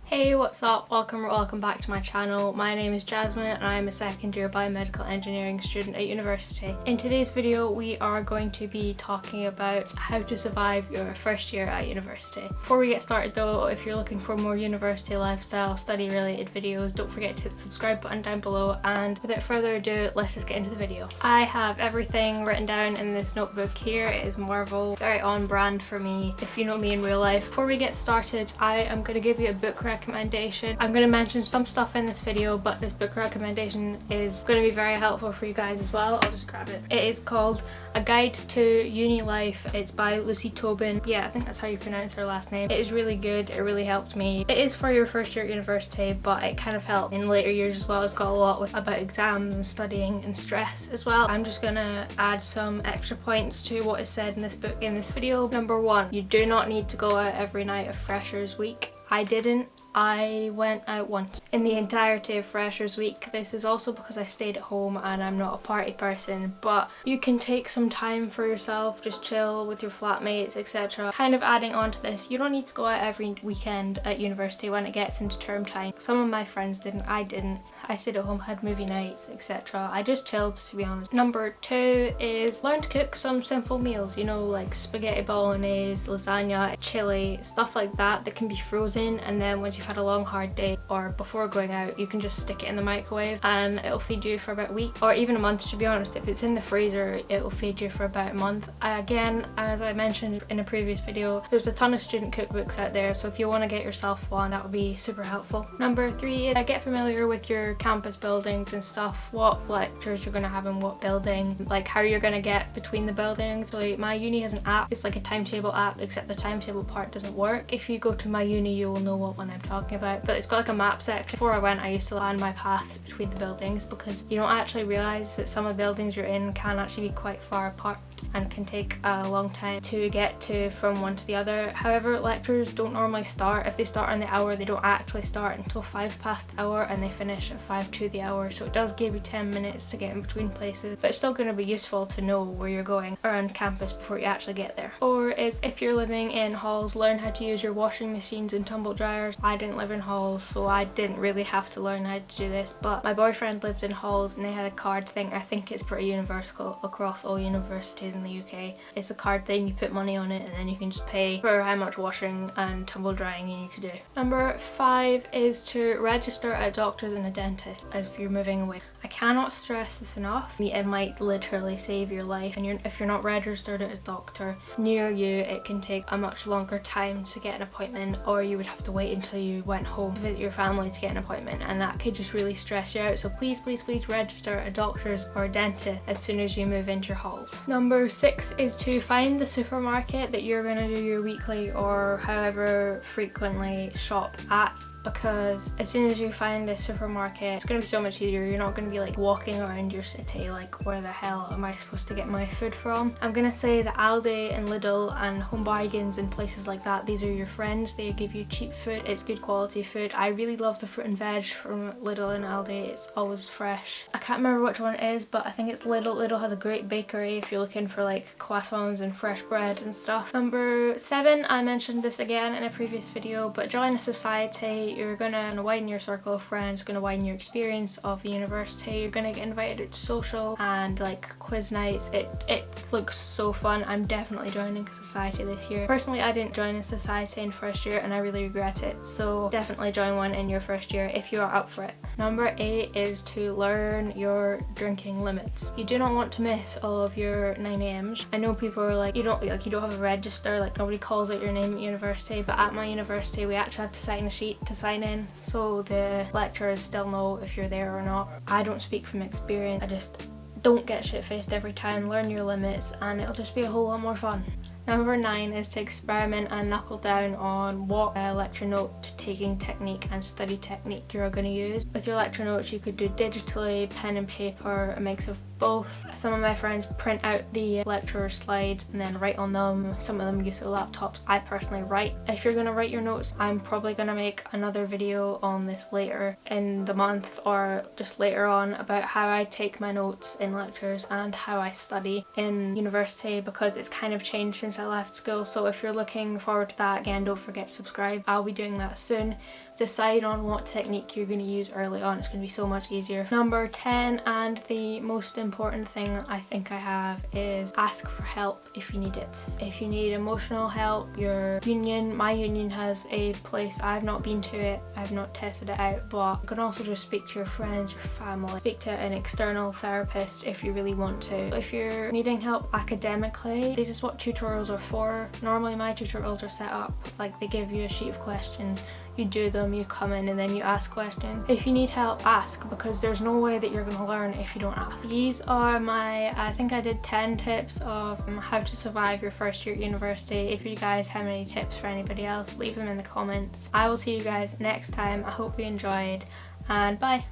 Hey, what's up? Welcome back to my channel. My name is Jasmine and I'm a second year biomedical engineering student at university. In today's video we are going to be talking about how to survive your first year at university. Before we get started though, if you're looking for more university lifestyle study related videos, don't forget to hit the subscribe button down below, and without further ado, let's just get into the video. I have everything written down in this notebook here. It is Marvel, very on brand for me if you know me in real life. Before we get started, I am going to give you a book recommendation. I'm going to mention some stuff in this video, but this book recommendation is going to be very helpful for you guys as well. I'll just grab it. It is called A Guide to Uni Life. It's by Lucy Tobin. Yeah, I think that's how you pronounce her last name. It is really good. It really helped me. It is for your first year at university, but it kind of helped in later years as well. It's got a lot about exams and studying and stress as well. I'm just gonna add some extra points to what is said in this book in this video. Number one, you do not need to go out every night of Freshers Week. I didn't. I went out once in the entirety of Freshers Week. This is also because I stayed at home and I'm not a party person, but you can take some time for yourself, just chill with your flatmates, etc. Kind of adding on to this, you don't need to go out every weekend at university when it gets into term time. Some of my friends didn't, I didn't. I stayed at home, had movie nights, etc. I just chilled, to be honest. Number two is learn to cook some simple meals, you know, like spaghetti bolognese, lasagna, chili, stuff like that can be frozen, and then once you've had a long hard day or before going out, you can just stick it in the microwave and it'll feed you for about a week or even a month, to be honest. If it's in the freezer, it'll feed you for about a month. Again, as I mentioned in a previous video, there's a ton of student cookbooks out there, so if you want to get yourself one, that would be super helpful. Number three is get familiar with your campus buildings and stuff, what lectures you're going to have in what building, like how you're going to get between the buildings. So my uni has an app, it's like a timetable app, except the timetable part doesn't work. If you go to my uni, you will know what one I'm talking about, but it's got like a map section. Before I went, I used to plan my paths between the buildings because you don't actually realise that some of the buildings you're in can actually be quite far apart and can take a long time to get to from one to the other. However, lectures don't normally start. If they start on the hour, they don't actually start until 5 past the hour and they finish at 5 to the hour, so it does give you 10 minutes to get in between places, but it's still going to be useful to know where you're going around campus before you actually get there. Or is if you're living in halls, learn how to use your washing machines and tumble dryers. I didn't live in halls, so I didn't really have to learn how to do this, but my boyfriend lived in halls and they had a card thing. I think it's pretty universal across all universities in the UK. It's a card thing, you put money on it and then you can just pay for how much washing and tumble drying you need to do. Number five is to register at a doctor's and a dentist as if you're moving away. I cannot stress this enough. It might literally save your life, and if you're not registered at a doctor near you, it can take a much longer time to get an appointment, or you would have to wait until you went home to visit your family to get an appointment, and that could just really stress you out. So please register at a doctor's or a dentist as soon as you move into your halls. Number six is to find the supermarket that you're going to do your weekly or however frequently shop at, because as soon as you find a supermarket, it's going to be so much easier. You're not going to be like walking around your city like, where the hell am I supposed to get my food from? I'm going to say that Aldi and Lidl and Home Bargains and places like that, these are your friends. They give you cheap food, it's good quality food. I really love the fruit and veg from Lidl and Aldi, it's always fresh. I can't remember which one it is, but I think it's Lidl. Lidl has a great bakery if you're looking for like croissants and fresh bread and stuff. Number seven, I mentioned this again in a previous video, but join a society. You're gonna widen your circle of friends, gonna widen your experience of the university. You're gonna get invited to social and like quiz nights. It looks so fun. I'm definitely joining a society this year. Personally, I didn't join a society in first year and I really regret it, so definitely join one in your first year if you are up for it. Number eight is to learn your drinking limits. You do not want to miss all of your 9 AMs. I know people are like, you don't have a register, like nobody calls out your name at university, but at my university we actually have to sign a sheet to sign in, so the lecturers still know if you're there or not. I don't speak from experience, I just don't get shit-faced every time. Learn your limits and it'll just be a whole lot more fun. Number 9 is to experiment and knuckle down on what lecture note taking technique and study technique you're going to use. With your lecture notes you could do digitally, pen and paper, a mix of both. Some of my friends print out the lecture slides and then write on them. Some of them use their laptops. I personally write. If you're going to write your notes, I'm probably going to make another video on this later in the month or just later on about how I take my notes in lectures and how I study in university, because it's kind of changed since I left school. So if you're looking forward to that, again, don't forget to subscribe. I'll be doing that soon. decide on what technique you're going to use early on. It's going to be so much easier. Number 10, and the most important thing I think I have, is ask for help if you need it. If you need emotional help, my union has a place. I've not been to it, I've not tested it out, but you can also just speak to your friends, your family, speak to an external therapist if you really want to. If you're needing help academically, this is what tutorials are for. Normally my tutorials are set up like they give you a sheet of questions, you do them, you come in, and then you ask questions. If you need help, ask, because there's no way that you're going to learn if you don't ask. These are I think I did 10 tips of how to survive your first year at university. If you guys have any tips for anybody else, leave them in the comments. I will see you guys next time. I hope you enjoyed, and bye.